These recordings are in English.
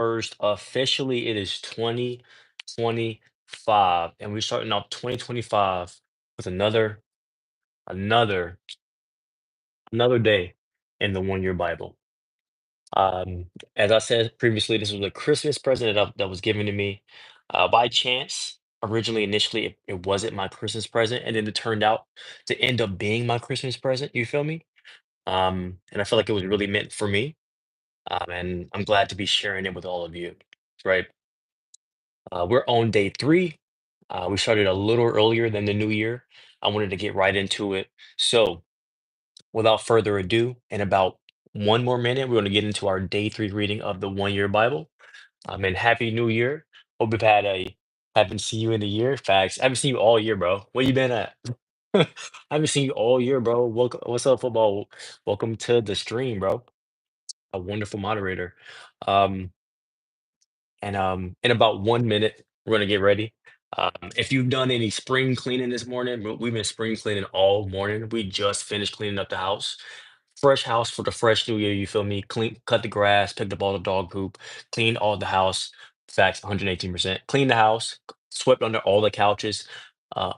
1st. Officially, it is 2025, and we're starting off 2025 with another, another day in the one-year Bible. Um, as I said previously, this was a Christmas present that was given to me by chance. Originally, initially, it wasn't my Christmas present, and then it turned out to end up being my Christmas present. You feel me? And I feel like it was really meant for me. And I'm glad to be sharing it with all of you. Right? We're on day three. We started a little earlier than the new year. I wanted to get right into it. So, without further ado, in about one more minute, we're going to get into our day three reading of the one-year Bible. And Happy New Year. Hope you've had a haven't seen you in a year. Facts. I haven't seen you all year, bro. Where you been at? I haven't seen you all year, bro. Welcome. What's up, football? Welcome to the stream, bro. A wonderful moderator. Um, and in about 1 minute, we're gonna get ready. If you've done any spring cleaning this morning, we've been spring cleaning all morning. We just finished cleaning up the house. Fresh house for the fresh new year, you feel me? Clean, cut the grass, picked up all the dog poop, cleaned all the house. Facts, 118%. Cleaned the house, swept under all the couches,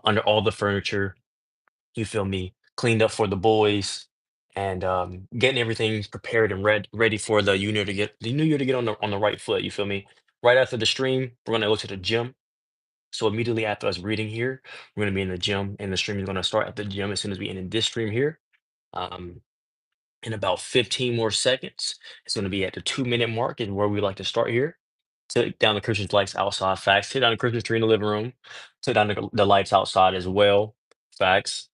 under all the furniture, you feel me? Cleaned up for the boys and getting everything prepared and ready for the new year to get on the right foot. You feel me? Right after the stream, we're gonna go to the gym. So immediately after us reading here, we're gonna be in the gym, and the stream is gonna start at the gym as soon as we end in this stream here. Um, in about 15 more seconds, it's gonna be at the 2 minute mark, is where we like to start here. Took down the Christmas lights outside. Facts. Took down the Christmas tree in the living room. Took down the lights outside as well. Facts.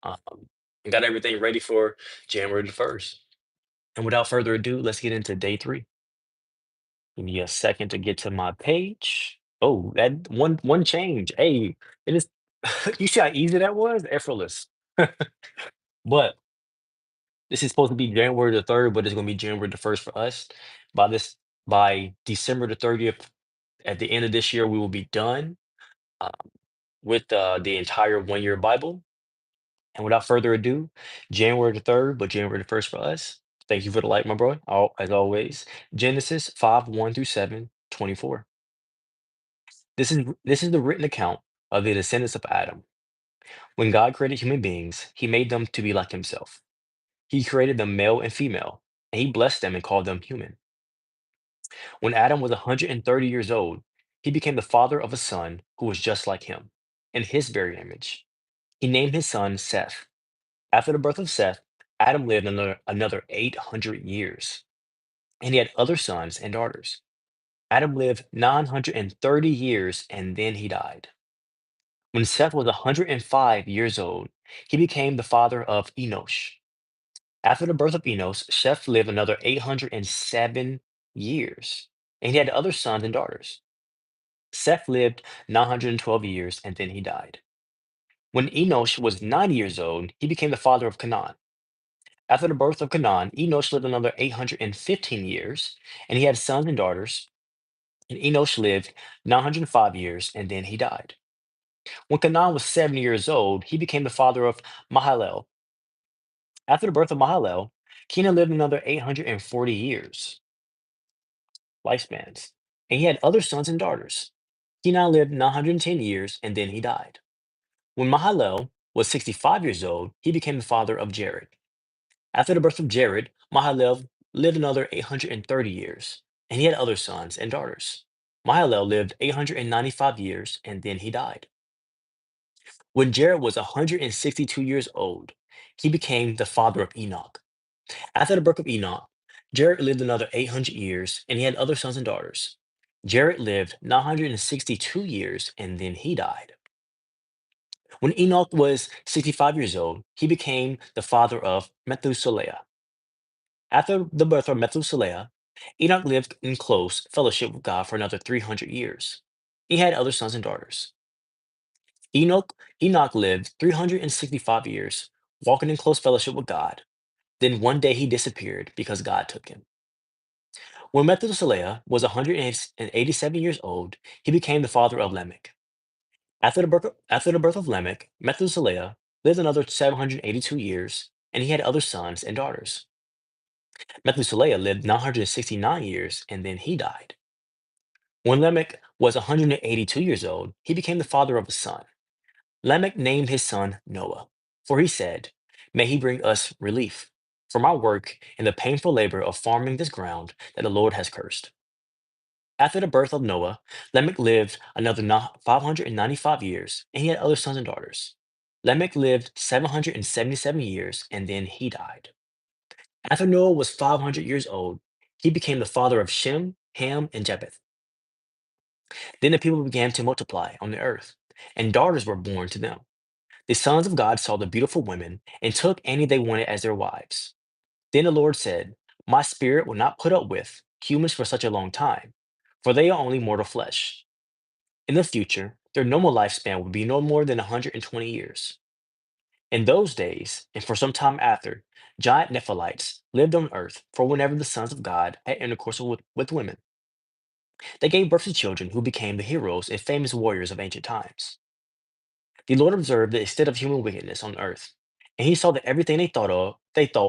And got everything ready for January the 1st. And without further ado, let's get into day three. Give me a second to get to my page. Oh, that one change. Hey, it is. You see how easy that was? Effortless. But this is supposed to be January the 3rd, but it's gonna be January the 1st for us. By this by December the 30th, at the end of this year, we will be done. uh, with the entire one-year Bible. And without further ado, January the 3rd, but January the 1st for us. Thank you for the like, my bro. As always, Genesis 5 1 through 7 24. This is the written account of the descendants of Adam. When God created human beings, he made them to be like himself. He created them male and female, and he blessed them and called them human. When Adam was 130 years old, he became the father of a son who was just like him, in his very image. He named his son Seth. After the birth of Seth, Adam lived another 800 years, and he had other sons and daughters. Adam lived 930 years, and then he died. When Seth was 105 years old, he became the father of Enosh. After the birth of Enosh, Seth lived another 807 years, and he had other sons and daughters. Seth lived 912 years, and then he died. When Enosh was 90 years old, he became the father of Canaan. After the birth of Canaan, Enosh lived another 815 years, and he had sons and daughters. And Enosh lived 905 years, and then he died. When Canaan was 70 years old, he became the father of Mahalalel. After the birth of Mahalalel, Kenan lived another 840 years, lifespans, and he had other sons and daughters. Kenan lived 910 years, and then he died. When Mahalalel was 65 years old, he became the father of Jared. After the birth of Jared, Mahalalel lived another 830 years, and he had other sons and daughters. Mahalalel lived 895 years, and then he died. When Jared was 162 years old, he became the father of Enoch. After the birth of Enoch, Jared lived another 800 years, and he had other sons and daughters. Jared lived 962 years, and then he died. When Enoch was 65 years old, he became the father of Methuselah. After the birth of Methuselah, Enoch lived in close fellowship with God for another 300 years. He had other sons and daughters. Enoch lived 365 years, walking in close fellowship with God. Then one day he disappeared because God took him. When Methuselah was 187 years old, he became the father of Lamech. After the birth of Lamech, Methuselah lived another 782 years, and he had other sons and daughters. Methuselah lived 969 years, and then he died. When Lamech was 182 years old, he became the father of a son. Lamech named his son Noah, for he said, "May he bring us relief from our work and the painful labor of farming this ground that the Lord has cursed." After the birth of Noah, Lamech lived another 595 years, and he had other sons and daughters. Lamech lived 777 years, and then he died. After Noah was 500 years old, he became the father of Shem, Ham, and Japheth. Then the people began to multiply on the earth, and daughters were born to them. The sons of God saw the beautiful women and took any they wanted as their wives. Then the Lord said, "My spirit will not put up with humans for such a long time, for they are only mortal flesh. In the future, their normal lifespan will be no more than 120 years." In those days, and for some time after, giant Nephilites lived on earth, for whenever the sons of God had intercourse with women, they gave birth to children who became the heroes and famous warriors of ancient times. The Lord observed the extent of human wickedness on earth, and he saw that everything they thought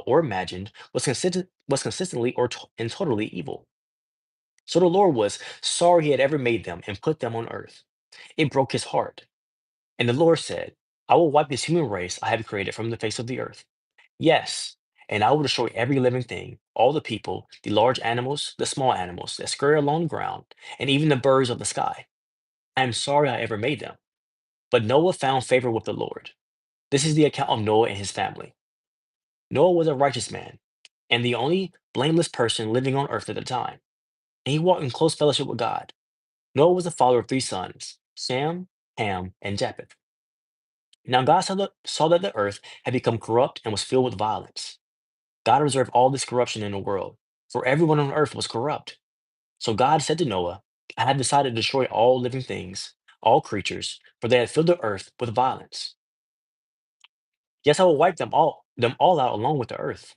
or imagined was consistently and totally evil. So the Lord was sorry he had ever made them and put them on earth. It broke his heart. And the Lord said, "I will wipe this human race I have created from the face of the earth. Yes, and I will destroy every living thing, all the people, the large animals, the small animals that scurry along the ground, and even the birds of the sky. I am sorry I ever made them." But Noah found favor with the Lord. This is the account of Noah and his family. Noah was a righteous man and the only blameless person living on earth at the time, and he walked in close fellowship with God. Noah was the father of three sons, Shem, Ham, and Japheth. Now God saw that the earth had become corrupt and was filled with violence. God observed all this corruption in the world, for everyone on earth was corrupt. So God said to Noah, "I have decided to destroy all living things, all creatures, for they have filled the earth with violence. Yes, I will wipe them all out along with the earth.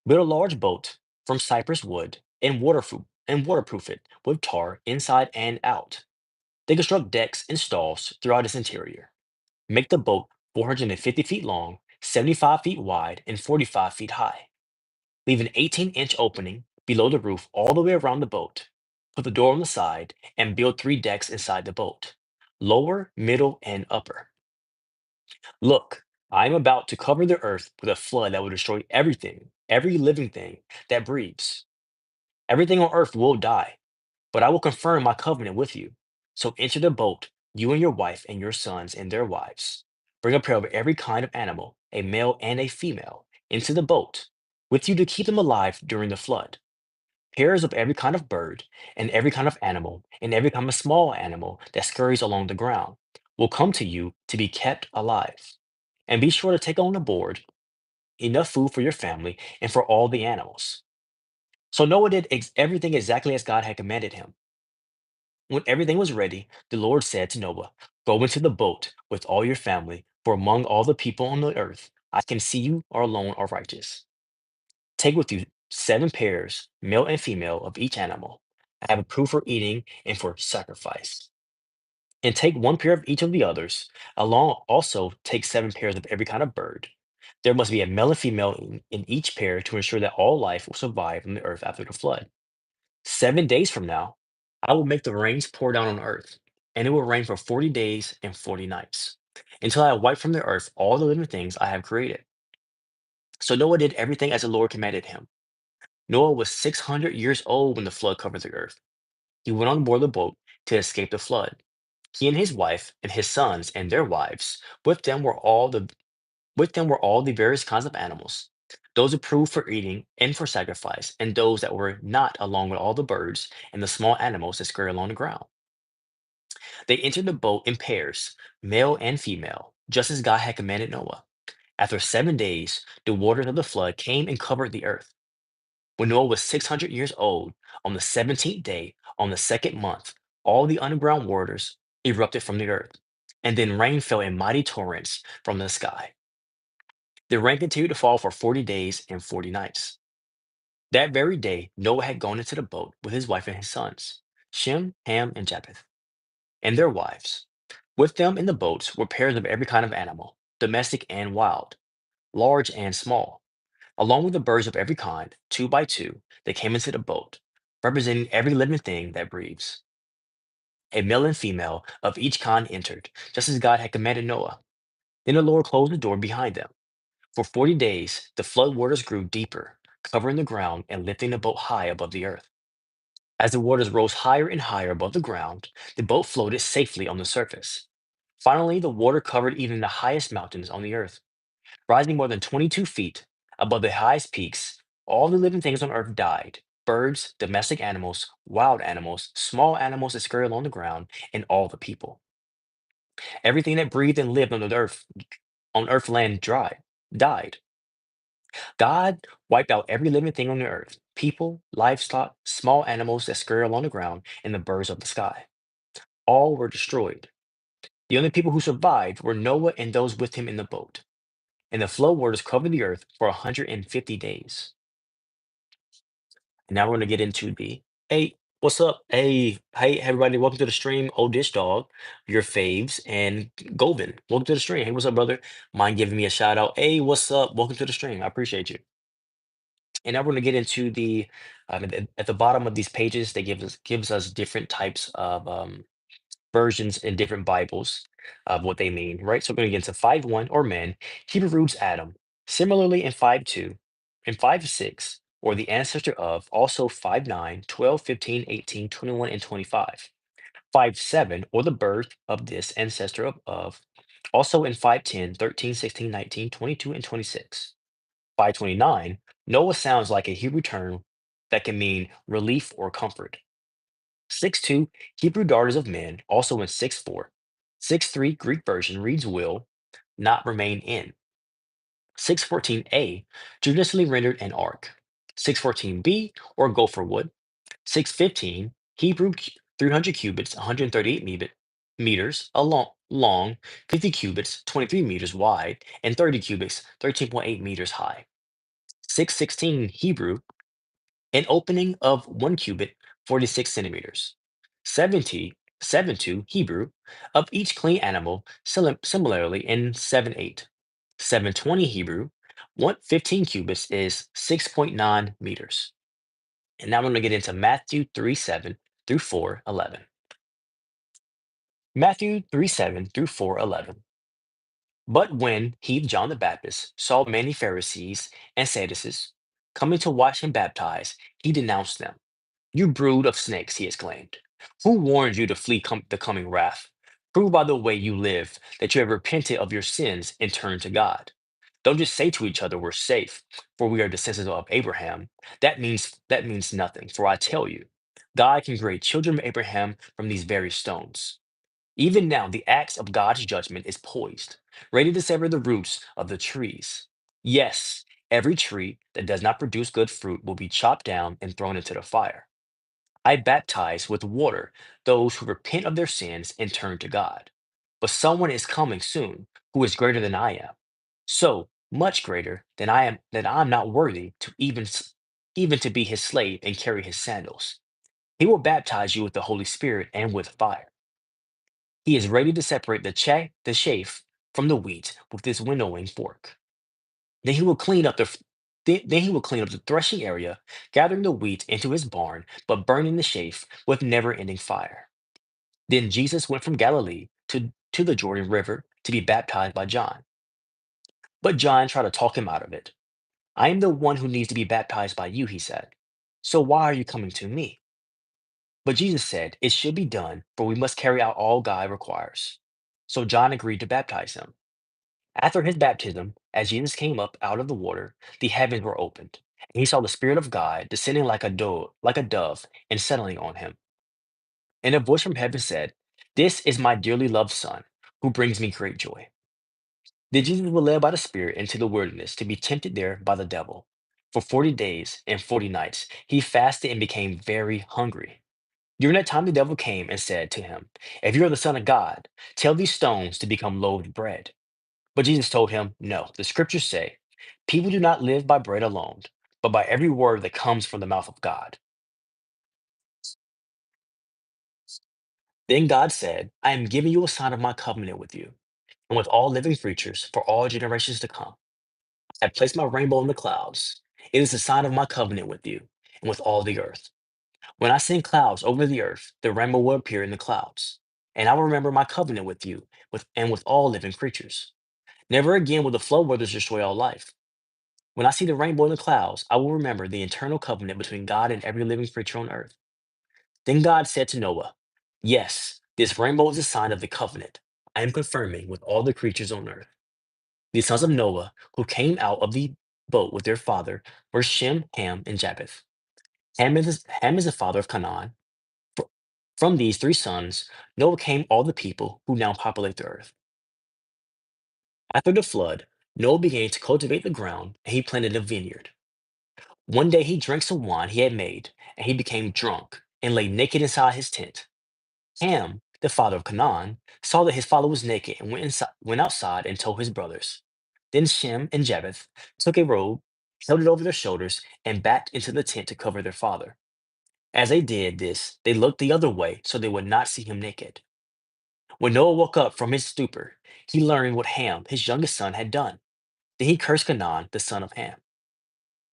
Build a large boat from cypress wood and waterproof it with tar inside and out. They construct decks and stalls throughout its interior. Make the boat 450 feet long, 75 feet wide, and 45 feet high. Leave an 18-inch opening below the roof all the way around the boat. Put the door on the side and build three decks inside the boat, lower, middle, and upper. Look, I am about to cover the earth with a flood that will destroy everything, every living thing that breathes. Everything on earth will die, but I will confirm my covenant with you. So enter the boat, you and your wife and your sons and their wives. Bring a pair of every kind of animal, a male and a female, into the boat, with you to keep them alive during the flood. Pairs of every kind of bird, and every kind of animal, and every kind of small animal that scurries along the ground will come to you to be kept alive. And be sure to take on board enough food for your family and for all the animals." So Noah did everything exactly as God had commanded him. When everything was ready, the Lord said to Noah, "Go into the boat with all your family, for among all the people on the earth, I can see you are alone are righteous. Take with you 7 pairs, male and female, of each animal. I have approved for eating and for sacrifice. And take 1 pair of each of the others. Along also take 7 pairs of every kind of bird. There must be a male and female in each pair to ensure that all life will survive on the earth after the flood. 7 days from now, I will make the rains pour down on earth, and it will rain for 40 days and 40 nights, until I wipe from the earth all the living things I have created." So Noah did everything as the Lord commanded him. Noah was 600 years old when the flood covered the earth. He went on board the boat to escape the flood. He and his wife and his sons and their wives, with them were all the various kinds of animals, those approved for eating and for sacrifice, and those that were not, along with all the birds and the small animals that scurry along the ground. They entered the boat in pairs, male and female, just as God had commanded Noah. After 7 days, the waters of the flood came and covered the earth. When Noah was 600 years old, on the 17th day, on the second month, all the underground waters erupted from the earth, and then rain fell in mighty torrents from the sky. The rain continued to fall for 40 days and 40 nights. That very day, Noah had gone into the boat with his wife and his sons, Shem, Ham, and Japheth, and their wives. With them in the boats were pairs of every kind of animal, domestic and wild, large and small. Along with the birds of every kind, two by two, they came into the boat, representing every living thing that breathes. A male and female of each kind entered, just as God had commanded Noah. Then the Lord closed the door behind them. For 40 days, the flood waters grew deeper, covering the ground and lifting the boat high above the earth. As the waters rose higher and higher above the ground, the boat floated safely on the surface. Finally, the water covered even the highest mountains on the earth. Rising more than 22 feet above the highest peaks, all the living things on earth died: birds, domestic animals, small animals that scurry along the ground, and all the people. Everything that breathed and lived on earth land died. God wiped out every living thing on the earth: people, livestock, small animals that scurry along the ground, and the birds of the sky. All were destroyed. The only people who survived were Noah and those with him in the boat. And the flood waters covered the earth for 150 days. Now we're going to get into the hey, what's up? Hey, everybody, welcome to the stream. Old Dish Dog, your faves, and Govin. Welcome to the stream. Hey, what's up, brother? Mind giving me a shout out? Hey, what's up? Welcome to the stream. I appreciate you. And now we're going to get into the at the bottom of these pages. They gives us different types of versions in different Bibles of what they mean, right? So we're going to get into 5:1 or men, Hebrew roots Adam. Similarly in 5:2, in 5:6, or the ancestor of, also 5:9, 12, 15, 18, 21, and 25. 5:7, or the birth of this ancestor of, also in 5:10, 13, 16, 19, 22, and 26. 5:29, Noah sounds like a Hebrew term that can mean relief or comfort. 6:2, Hebrew daughters of men, also in 6:4. 6:3, Greek version reads will, not remain in. 6:14a, judiciously rendered an ark. 6:14b, or gopher wood. 6:15, Hebrew 300 cubits, 138 meters long, 50 cubits, 23 meters wide, and 30 cubits, 13.8 meters high. 6:16, Hebrew, an opening of 1 cubit, 46 centimeters. 70, 7:2 Hebrew, of each clean animal, similarly in 7:8. 7:20 Hebrew, 115 cubits is 6.9 meters. And now I'm going to get into Matthew 3:7 through 4:11. Matthew 3:7 through 4:11. But when he, John the Baptist, saw many Pharisees and Sadducees coming to watch him baptize, he denounced them. "You brood of snakes," he exclaimed. "Who warned you to flee the coming wrath? Prove by the way you live that you have repented of your sins and turned to God. Don't just say to each other, 'We're safe, for we are descendants of Abraham.' That means nothing, for I tell you, God can create children of Abraham from these very stones. Even now, the axe of God's judgment is poised, ready to sever the roots of the trees. Yes, every tree that does not produce good fruit will be chopped down and thrown into the fire. I baptize with water those who repent of their sins and turn to God. But someone is coming soon who is greater than I am. So much greater than I am that I'm not worthy to even to be his slave and carry his sandals. He will baptize you with the Holy Spirit and with fire. He is ready to separate the chaff from the wheat with this winnowing fork. Then he will clean up then he will clean up the threshing area, gathering the wheat into his barn, but burning the chaff with never-ending fire. Then Jesus went from Galilee to the Jordan River to be baptized by John. But John tried to talk him out of it. "I am the one who needs to be baptized by you," he said. "So why are you coming to me?" But Jesus said, "It should be done, for we must carry out all God requires." So John agreed to baptize him. After his baptism, as Jesus came up out of the water, the heavens were opened, and he saw the Spirit of God descending like a dove, and settling on him. And a voice from heaven said, "This is my dearly loved Son, who brings me great joy." Then Jesus was led by the Spirit into the wilderness to be tempted there by the devil. For 40 days and 40 nights, he fasted and became very hungry. During that time, the devil came and said to him, "If you are the Son of God, tell these stones to become loaves of bread." But Jesus told him, "No, the scriptures say, people do not live by bread alone, but by every word that comes from the mouth of God." Then God said, "I am giving you a sign of my covenant with you and with all living creatures for all generations to come. I have placed my rainbow in the clouds. It is the sign of my covenant with you and with all the earth. When I send clouds over the earth, the rainbow will appear in the clouds. And I will remember my covenant with you and with all living creatures. Never again will the flood waters destroy all life. When I see the rainbow in the clouds, I will remember the eternal covenant between God and every living creature on earth. Then God said to Noah, "Yes, this rainbow is a sign of the covenant I am confirming with all the creatures on earth." The sons of Noah who came out of the boat with their father were Shem, Ham, and Japheth. Ham is the father of Canaan. Fr- From these three sons, Noah came all the people who now populate the earth. After the flood, Noah began to cultivate the ground and he planted a vineyard. One day he drank some wine he had made, and he became drunk and lay naked inside his tent. Ham, the father of Canaan, saw that his father was naked and went outside and told his brothers. Then Shem and Japheth took a robe, held it over their shoulders, and backed into the tent to cover their father. As they did this, they looked the other way so they would not see him naked. When Noah woke up from his stupor, he learned what Ham, his youngest son, had done. Then he cursed Canaan, the son of Ham.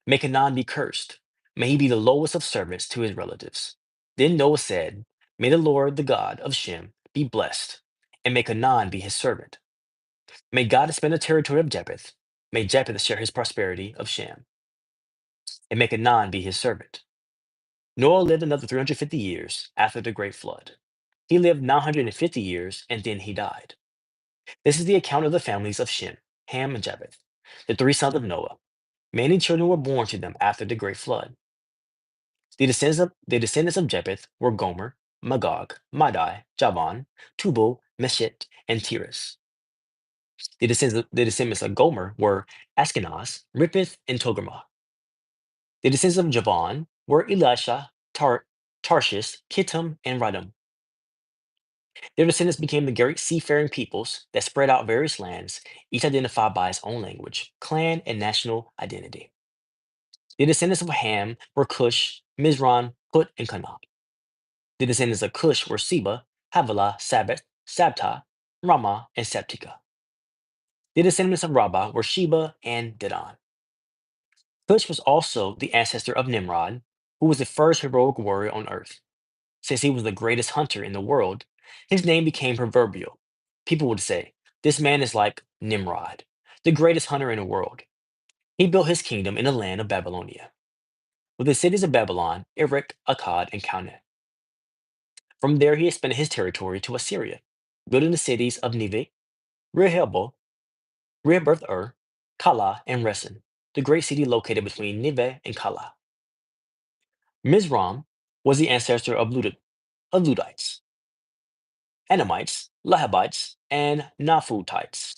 May Canaan be cursed. May he be the lowest of servants to his relatives. Then Noah said, "May the Lord, the God of Shem, be blessed, and may Canaan be his servant. May God expand the territory of Japheth. May Japheth share his prosperity of Shem, and may Canaan be his servant." Noah lived another 350 years after the great flood. He lived 950 years and then he died. This is the account of the families of Shem, Ham, and Japheth, the three sons of Noah. Many children were born to them after the great flood. The descendants of Japheth were Gomer, Magog, Madai, Javan, Tubal, Meshech, and Tiras. The descendants of Gomer were Ashkenaz, Rippeth, and Togarmah. The descendants of Javan were Elisha, Tarshish, Kittim, and Radum. Their descendants became the great seafaring peoples that spread out various lands, each identified by its own language, clan, and national identity. The descendants of Ham were Cush, Mizran, Put, and Canaan. The descendants of Cush were Seba, Havilah, Sabeth, Sabta, Ramah, and Septica. The descendants of Rabbah were Sheba and Dedan. Cush was also the ancestor of Nimrod, who was the first heroic warrior on earth. Since he was the greatest hunter in the world, his name became proverbial. People would say, "This man is like Nimrod, the greatest hunter in the world." He built his kingdom in the land of Babylonia, with the cities of Babylon, Erech, Akkad, and Calneh. From there, he expanded his territory to Assyria, building the cities of Nineveh, Rehoboth, Rehoboth-ur, Calah, and Resen, the great city located between Nineveh and Calah. Mizraim was the ancestor of Ludites, Anamites, Lahabites, and Naphutites,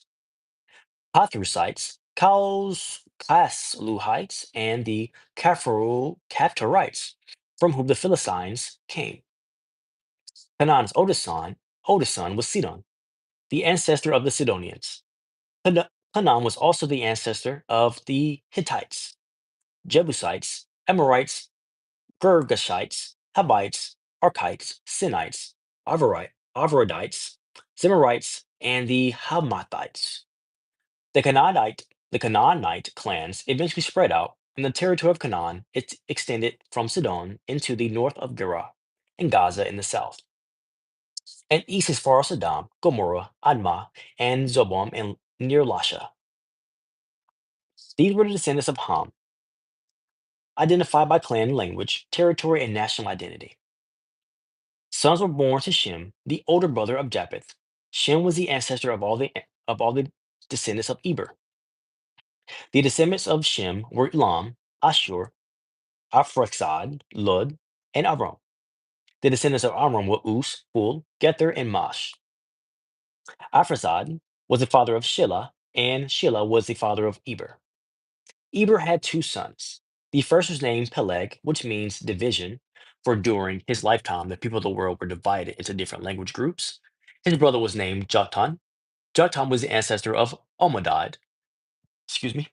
Pathrusites, Casluhites, and the Caphtorites, from whom the Philistines came. Canaan's oldest son was Sidon, the ancestor of the Sidonians. Canaan was also the ancestor of the Hittites, Jebusites, Amorites, Girgashites, Hivites, Archites, Sinites, Avarodites, Zemarites, and the Hamathites. The Canaanite clans eventually spread out, and the territory of Canaan it extended from Sidon into the north of Gerar and Gaza in the south, and east as far as Sodom, Gomorrah, Admah, and Zobom and near Lasha. These were the descendants of Ham, identified by clan language, territory, and national identity. Sons were born to Shem, the older brother of Japheth. Shem was the ancestor of all the descendants of Eber. The descendants of Shem were Elam, Ashur, Arphaxad, Lud, and Aram. The descendants of Aram were Uz, Hul, Gether, and Mash. Arphaxad was the father of Shelah, and Shelah was the father of Eber. Eber had two sons. The first was named Peleg, which means division, for during his lifetime, the people of the world were divided into different language groups. His brother was named Joktan. Joktan was the ancestor of Almodad, excuse me,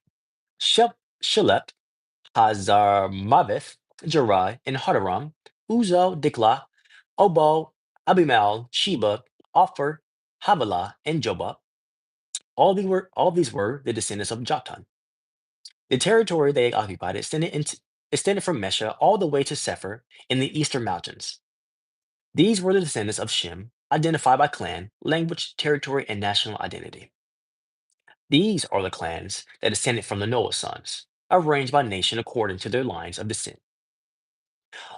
Shilep, Hazarmaveth, Jerai, and Hadaram, Uzo, Dikla, Obal, Abimal, Sheba, Ophir, Havilah, and Jobab. All these were the descendants of Joktan. The territory they occupied extended from Mesha all the way to Sephir in the eastern mountains. These were the descendants of Shem, identified by clan, language, territory, and national identity. These are the clans that descended from the Noah sons, arranged by nation according to their lines of descent.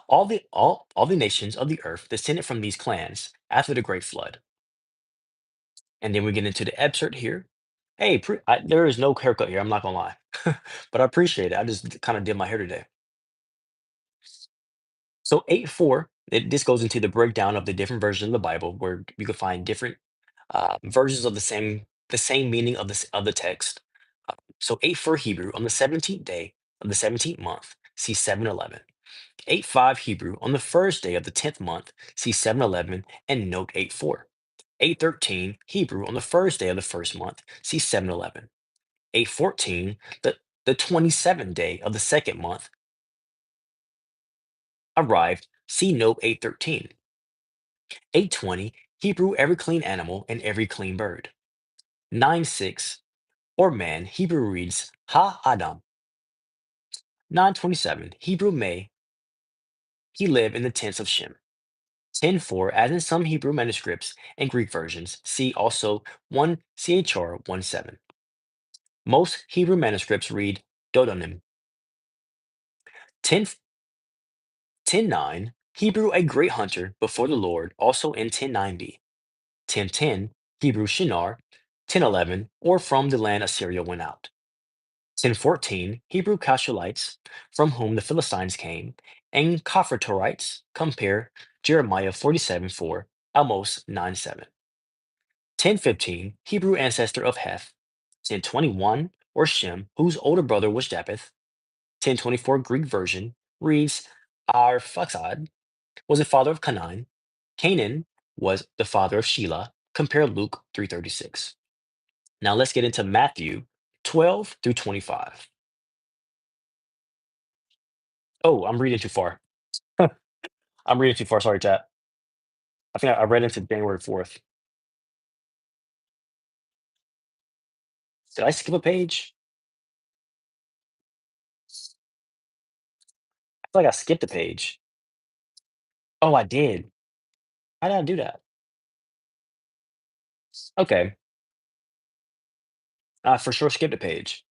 All the nations of the earth descended from these clans after the great flood. And then we get into the excerpt here. Hey, there is no haircut here. I'm not gonna lie, but I appreciate it. I just kind of did my hair today. So 8:4, this goes into the breakdown of the different versions of the Bible, where you can find different versions of the same meaning of the text. So 8:4 Hebrew on the 17th day of the 17th month, see 7:11. 8:5 Hebrew on the first day of the 10th month, see 7:11 and note 8:4. 8:13 Hebrew on the first day of the first month, see 7:11. 8:14 the 27th day of the second month arrived, see note 8:13. 8:20 Hebrew every clean animal and every clean bird. 9:6 or man Hebrew reads Ha Adam. 9:27 Hebrew may he live in the tents of Shem. 10:4 as in some Hebrew manuscripts and Greek versions, see also 1 CHR 1:7. Most Hebrew manuscripts read Dodonim. 10 10:9 Hebrew a great hunter before the Lord, also in 10:9b. 10:10 Hebrew Shinar. 10:11 or from the land Assyria went out. 10:14 Hebrew Kashulites, from whom the Philistines came, and Cophertorites, compare Jeremiah 47:4, Amos 9:7. 10:15 Hebrew ancestor of Heth. 10:21 or Shem, whose older brother was Japheth. 10:24 Greek version reads Arphaxad was the father of Canaan. Canaan was the father of Shelah. Compare Luke 3:36. Now let's get into Matthew 12 through 25. Oh, I'm reading too far. I'm reading too far. Sorry, chat. I think I read into January 4th. Did I skip a page? I feel like I skipped a page. Oh, I did. How did I do that? Okay. I for sure skipped a page.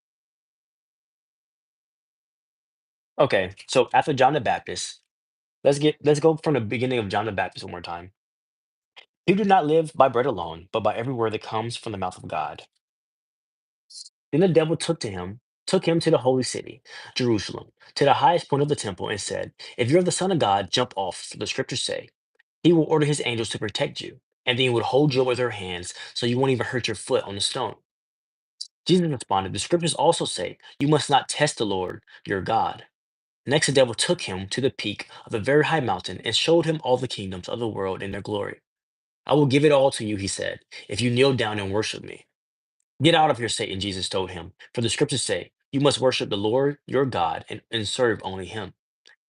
Okay. So after John the Baptist, let's go from the beginning of John the Baptist one more time. He did not live by bread alone, but by every word that comes from the mouth of God. Then the devil took him to the holy city, Jerusalem, to the highest point of the temple, and said, If you're the Son of God, jump off, for the scriptures say, He will order his angels to protect you, and then he would hold you with their hands so you won't even hurt your foot on the stone. Jesus responded, The scriptures also say, You must not test the Lord your God. Next, the devil took him to the peak of a very high mountain and showed him all the kingdoms of the world and their glory. I will give it all to you, he said, if you kneel down and worship me. Get out of here, Satan, Jesus told him, for the scriptures say, You must worship the Lord your God and serve only him.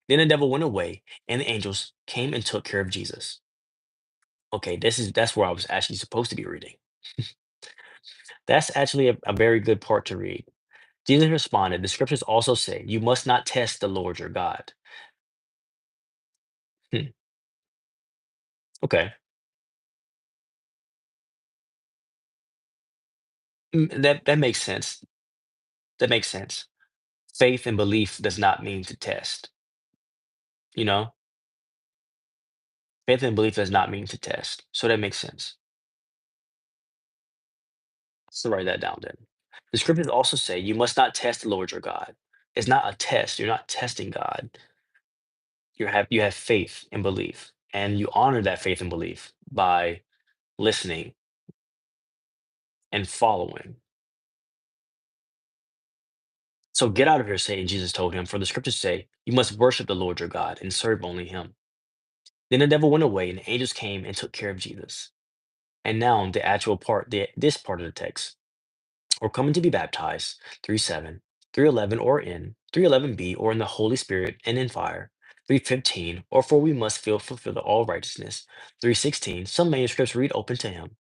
Then the devil went away, and the angels came and took care of Jesus. Okay, that's where I was actually supposed to be reading. That's actually a very good part to read. Jesus responded, The scriptures also say, You must not test the Lord your God. Hmm, okay. That makes sense. That makes sense. Faith and belief does not mean to test. You know, faith and belief does not mean to test. So that makes sense. So write that down then. The scriptures also say you must not test the Lord your God. It's not a test. You're not testing God. You have faith and belief, and you honor that faith and belief by listening and following. So get out of here, Satan, Jesus told him, for the scriptures say, You must worship the Lord your God and serve only him. Then the devil went away, and the angels came and took care of Jesus. And now the actual part, this part of the text, or coming to be baptized, 3:7, 3:11, or in 3:11b, or in the Holy Spirit and in fire, 3:15, or for we must fulfill the all righteousness, 3:16. Some manuscripts read open to him.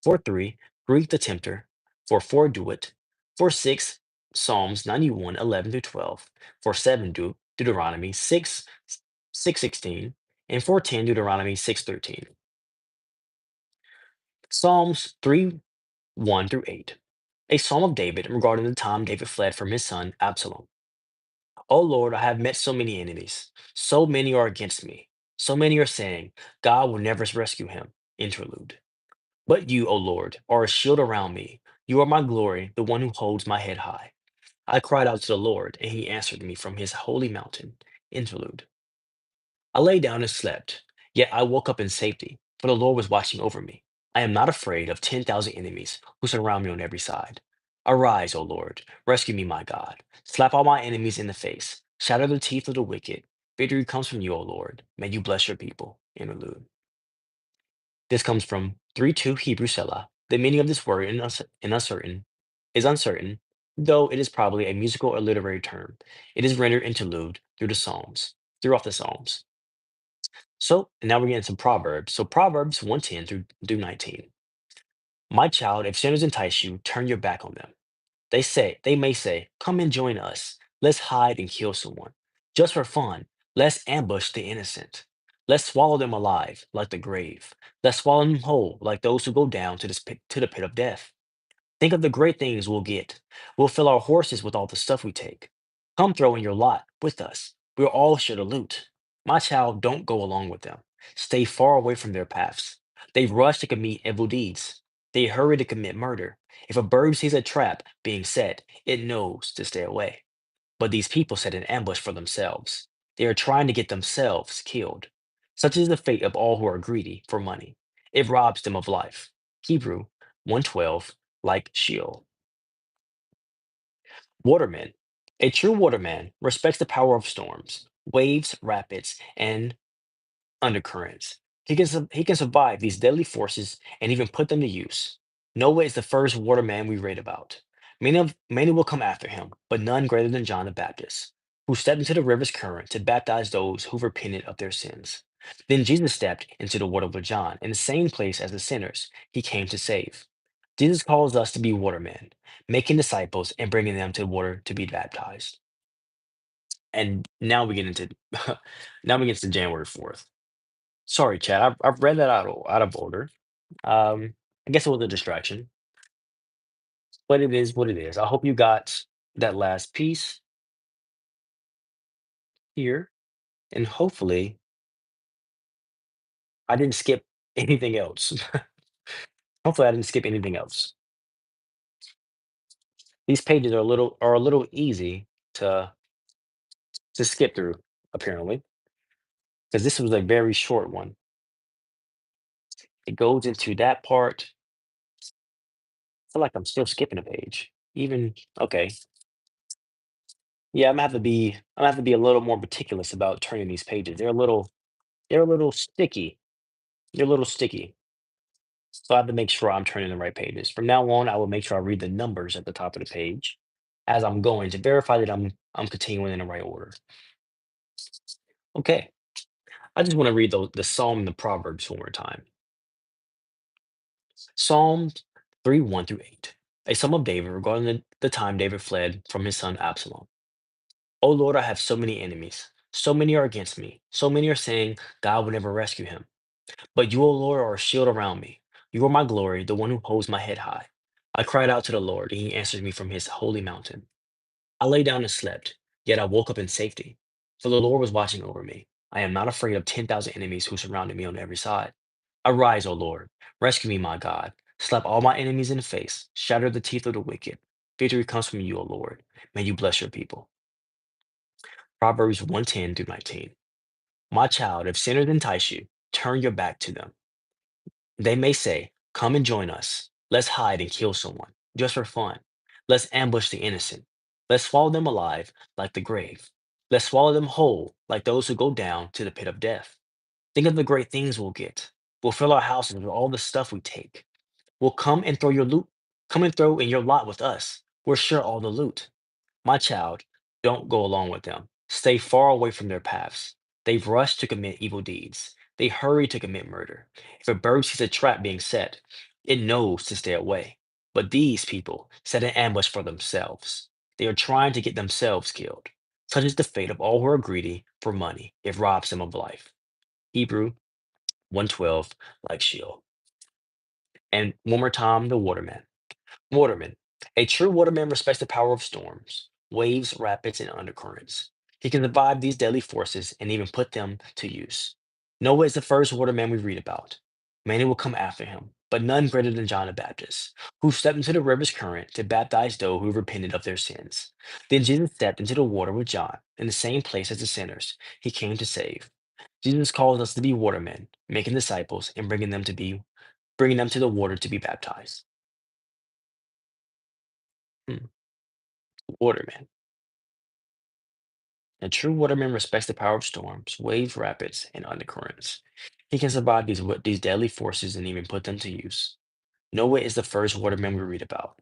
4:3, Greek the tempter, 4:4 do it, 4:6, Psalms 91:11 through 12, 4:7 do Deuteronomy 6:16, and 4:10, Deuteronomy 6:13. Psalms 3:1 through 8. A psalm of David regarding the time David fled from his son Absalom. O Lord, I have met so many enemies. So many are against me. So many are saying, God will never rescue him. Interlude. But you, O Lord, are a shield around me. You are my glory, the one who holds my head high. I cried out to the Lord, and he answered me from his holy mountain. Interlude. I lay down and slept, yet I woke up in safety, for the Lord was watching over me. I am not afraid of 10,000 enemies who surround me on every side. Arise, O Lord, rescue me, my God. Slap all my enemies in the face, shatter the teeth of the wicked. Victory comes from you, O Lord. May you bless your people. Interlude. This comes from 3:2 Hebrew Selah. The meaning of this word is uncertain, though it is probably a musical or literary term. It is rendered interlude throughout the Psalms. So now we're getting some Proverbs. So Proverbs 110 through 19. My child, if sinners entice you, turn your back on them. They may say, come and join us. Let's hide and kill someone. Just for fun, let's ambush the innocent. Let's swallow them alive, like the grave. Let's swallow them whole, like those who go down to the pit of death. Think of the great things we'll get. We'll fill our horses with all the stuff we take. Come throw in your lot with us. We'll all share the loot. My child, don't go along with them. Stay far away from their paths. They rush to commit evil deeds. They hurry to commit murder. If a bird sees a trap being set, it knows to stay away. But these people set an ambush for themselves. They are trying to get themselves killed. Such is the fate of all who are greedy for money. It robs them of life. Hebrew 112, like Sheol. Waterman. A true waterman respects the power of storms, waves, rapids, and undercurrents. He can survive these deadly forces and even put them to use. Noah is the first waterman we read about. Many will come after him, but none greater than John the Baptist, who stepped into the river's current to baptize those who repented of their sins. Then Jesus stepped into the water with John in the same place as the sinners he came to save. Jesus calls us to be watermen, making disciples and bringing them to the water to be baptized. And now we get into now we get to January 4th. Sorry, Chad. I've read that out of order. I guess it was a distraction, but it is what it is. I hope you got that last piece here, and hopefully I didn't skip anything else. Hopefully I didn't skip anything else. These pages are a little easy to skip through, apparently, because this was a very short one. It goes into that part. I feel like I'm still skipping a page. Even okay. Yeah, I'm gonna have to be a little more meticulous about turning these pages. They're a little sticky. They're a little sticky. So I have to make sure I'm turning the right pages. From now on, I will make sure I read the numbers at the top of the page as I'm going to verify that I'm continuing in the right order. Okay. I just want to read the Psalm and the Proverbs one more time. Psalm 3:1 through 8. A Psalm of David regarding the time David fled from his son Absalom. O Lord, I have so many enemies. So many are against me. So many are saying God will never rescue him. But you, O Lord, are a shield around me. You are my glory, the one who holds my head high. I cried out to the Lord, and he answered me from his holy mountain. I lay down and slept, yet I woke up in safety. For the Lord was watching over me. I am not afraid of 10,000 enemies who surrounded me on every side. Arise, O Lord. Rescue me, my God. Slap all my enemies in the face. Shatter the teeth of the wicked. Victory comes from you, O Lord. May you bless your people. Proverbs 110 through 19. My child, if sinners entice you, turn your back to them. They may say, come and join us. Let's hide and kill someone, just for fun. Let's ambush the innocent. Let's swallow them alive like the grave. Let's swallow them whole like those who go down to the pit of death. Think of the great things we'll get. We'll fill our houses with all the stuff we take. We'll come and throw in your lot with us. We'll share all the loot. My child, don't go along with them. Stay far away from their paths. They've rushed to commit evil deeds. They hurry to commit murder. If a bird sees a trap being set, it knows to stay away. But these people set an ambush for themselves. They are trying to get themselves killed. Such is the fate of all who are greedy for money. It robs them of life. Hebrew 112, like Sheol. And one more time, the waterman. Waterman. A true waterman respects the power of storms, waves, rapids, and undercurrents. He can survive these deadly forces and even put them to use. Noah is the first waterman we read about. Many will come after him, but none greater than John the Baptist, who stepped into the river's current to baptize those who repented of their sins. Then Jesus stepped into the water with John, in the same place as the sinners he came to save. Jesus calls us to be watermen, making disciples and bringing them to the water to be baptized. Hmm. Waterman. A true waterman respects the power of storms, waves, rapids, and undercurrents. He can survive these deadly forces and even put them to use. Noah is the first waterman we read about.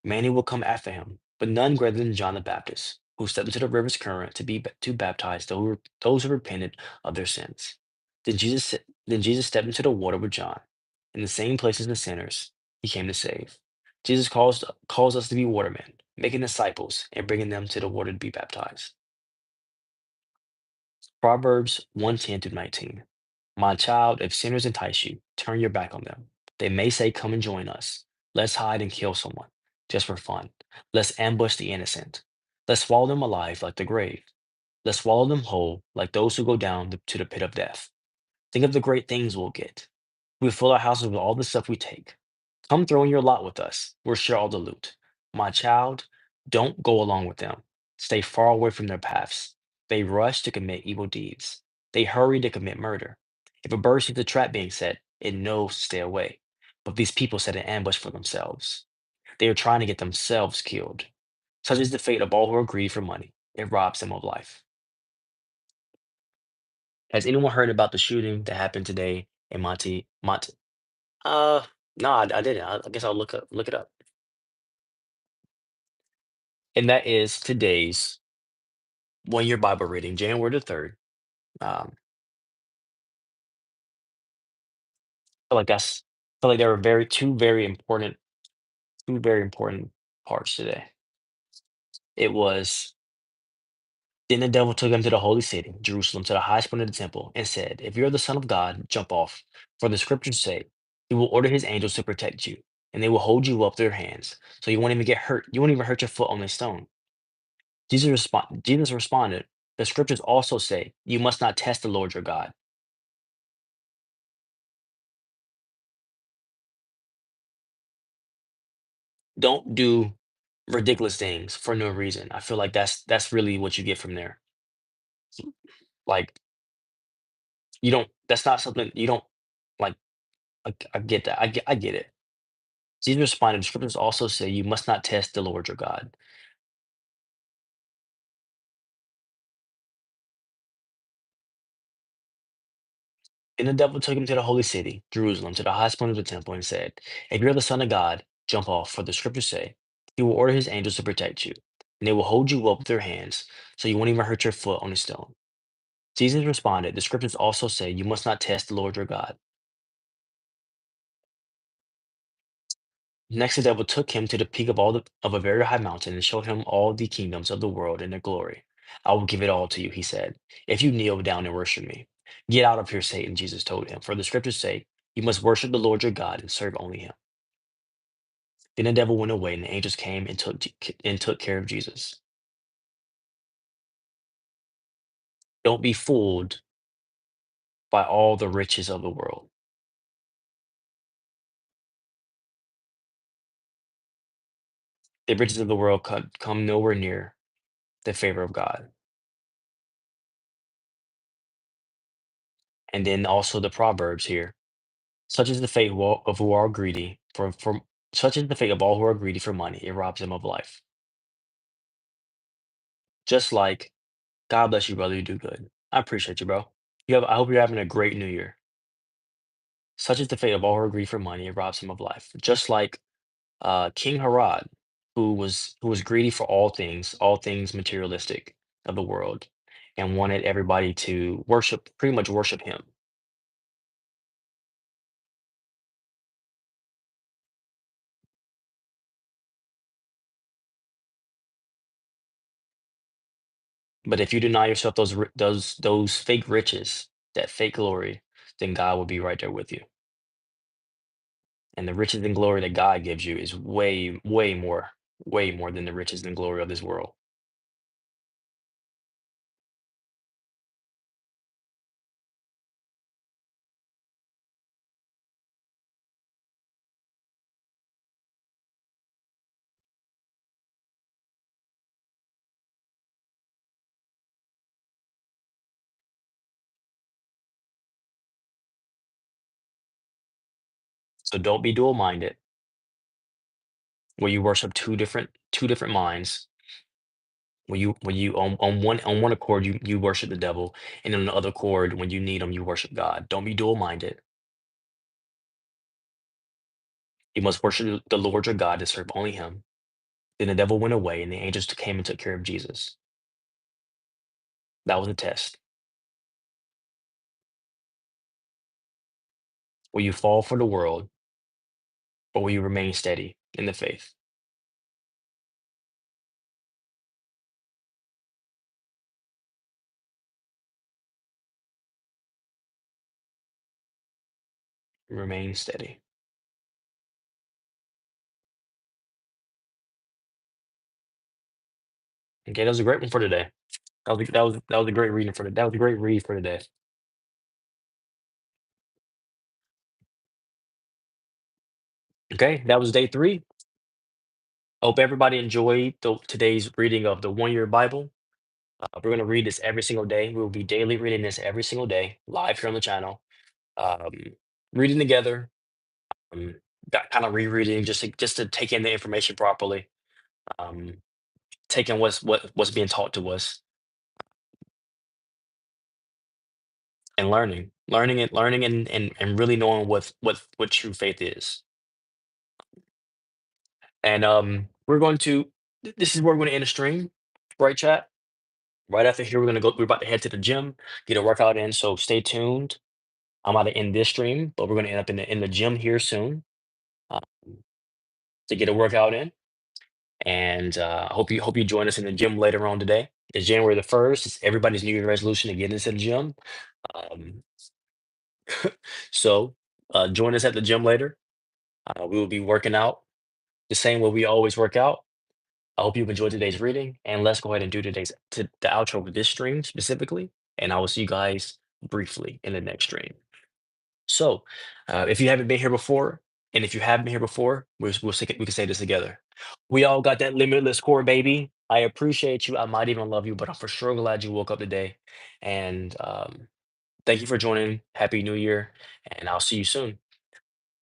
Many will come after him, but none greater than John the Baptist, who stepped into the river's current to baptize those who repented of their sins. Then Jesus stepped into the water with John, in the same place as the sinners he came to save. Jesus calls us to be watermen, making disciples and bringing them to the water to be baptized. Proverbs 110 through 19. My child, if sinners entice you, turn your back on them. They may say, come and join us. Let's hide and kill someone, just for fun. Let's ambush the innocent. Let's swallow them alive like the grave. Let's swallow them whole like those who go down to the pit of death. Think of the great things we'll get. We fill our houses with all the stuff we take. Come throw in your lot with us. We'll share all the loot. My child, don't go along with them. Stay far away from their paths. They rush to commit evil deeds. They hurry to commit murder. If a bird sees a trap being set, it knows to stay away. But these people set an ambush for themselves. They are trying to get themselves killed. Such is the fate of all who are greedy for money. It robs them of life. Has anyone heard about the shooting that happened today in Monte? Uh, no, I didn't. I guess I'll look it up. And that is today's one-year Bible reading, January the 3rd. Feel like that's feel like there were two very important parts today. It was then the devil took him to the holy city, Jerusalem, to the highest point of the temple, and said, if you're the Son of God, jump off. For the scriptures say, he will order his angels to protect you, and they will hold you up with their hands, so you won't even get hurt. You won't even hurt your foot on a stone. Jesus responded, the scriptures also say, you must not test the Lord your God. Don't do ridiculous things for no reason. I feel like that's really what you get from there. Like you don't that's not something you don't like I get that. I get it. Jesus responded, the scriptures also say you must not test the Lord your God. Then the devil took him to the holy city, Jerusalem, to the highest point of the temple, and said, if you're the Son of God, jump off, for the scriptures say, he will order his angels to protect you, and they will hold you up with their hands, so you won't even hurt your foot on a stone. Jesus responded, the scriptures also say you must not test the Lord your God. Next the devil took him to the peak of a very high mountain and showed him all the kingdoms of the world and their glory. I will give it all to you, he said, if you kneel down and worship me. Get out of here, Satan, Jesus told him, for the scriptures say, you must worship the Lord your God and serve only him. Then the devil went away, and the angels came and took care of Jesus. Don't be fooled by all the riches of the world. The riches of the world come nowhere near the favor of God. And then also the Proverbs here. Such is the fate of who are greedy for such is the fate of all who are greedy for money. It robs them of life. Just like God bless you, brother. You do good. I appreciate you, bro. I hope you're having a great new year. Such is the fate of all who are greedy for money. It robs them of life. Just like King Herod, who was greedy for all things materialistic of the world, and wanted everybody to pretty much worship him. But if you deny yourself those fake riches, that fake glory, then God will be right there with you. And the riches and glory that God gives you is way more than the riches and glory of this world. So don't be dual-minded, where you worship two different minds. When you on one accord you worship the devil, and on the other chord when you need him you worship God. Don't be dual-minded. You must worship the Lord your God and serve only him. Then the devil went away and the angels came and took care of Jesus. That was a test. Will you fall for the world, or will you remain steady in the faith? Remain steady. Okay, that was a great one for today. That was a great reading for the that was a great read for today. Okay, that was day 3. Hope everybody enjoyed today's reading of the One-Year Bible. We're gonna read this every single day. We will be daily reading this every single day, live here on the channel. Um, Reading together, um, that kind of rereading just to take in the information properly, um, taking what's being taught to us, and learning and really knowing what true faith is. And we're going to this is where we're going to end the stream, right, chat? Right after here, we're about to head to the gym, get a workout in. So stay tuned. I'm about to end this stream, but we're going to end up in the gym here soon, um, to get a workout in. And hope you join us in the gym later on today. It's January the 1st. It's everybody's New Year resolution to get into the gym. Um, so join us at the gym later. We will be working out the same way we always work out. I hope you've enjoyed today's reading, and let's go ahead and do the outro of this stream specifically, and I will see you guys briefly in the next stream. So, if you haven't been here before, and if you have been here before, we can say this together. We all got that limitless core, baby. I appreciate you. I might even love you, but I'm for sure glad you woke up today. And thank you for joining. Happy New Year, and I'll see you soon.